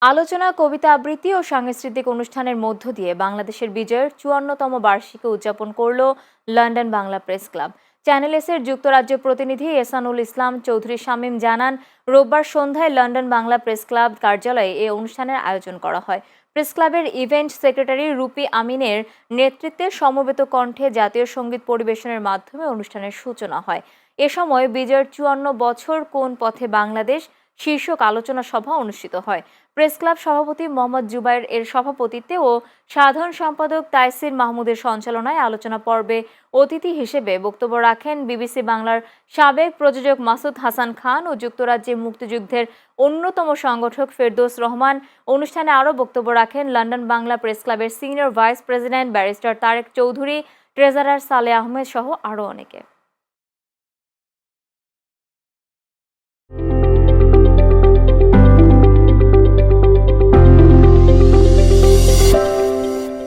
আলোচনা, কবিতা আবৃত্তি ও সাংস্কৃতিক অনুষ্ঠানের মধ্য দিয়ে বাংলাদেশের বিজয়ের ৫৪তম বার্ষিকী উদযাপন করল London Bangla press club. Channel এস-এর যুক্তরাজ্য প্রতিনিধি এহসানুল ইসলাম চৌধুরী শামীম জানান, রোববার সন্ধ্যায় লন্ডন বাংলা প্রেস ক্লাব কার্যালয়ে এ অনুষ্ঠানের আয়োজন করা হয়। প্রেস ক্লাবের ইভেন্ট সেক্রেটারি রুপি আমিনের নেতৃত্বে সমবেত কণ্ঠে জাতীয় সঙ্গীত পরিবেশনের মাধ্যমে অনুষ্ঠানের সূচনা হয়। এ সময় বিজয়ের ৫৪ বছর কোন পথে বাংলাদেশ শীর্ষক আলোচনা সভা অনুষ্ঠিত হয়। প্রেস ক্লাব সভাপতি মোহাম্মদ জুবায়ের এর সভাপতিত্বে ও সাধারণ সম্পাদক তাইসির মাহমুদের সঞ্চালনায় আলোচনা পর্বে অতিথি হিসেবে বক্তব্য রাখেন বিবিসি বাংলার সাবেক প্রযোজক মাসুদ হাসান খান ও যুক্তরাজ্যে মুক্তিযুদ্ধের অন্যতম সংগঠক ফেরদৌস রহমান। অনুষ্ঠানে আরও বক্তব্য রাখেন লন্ডন বাংলা প্রেস ক্লাবের senior vice president barrister Tarek Chowdhury, treasurer Saleh Ahmed সহ আরও অনেকে।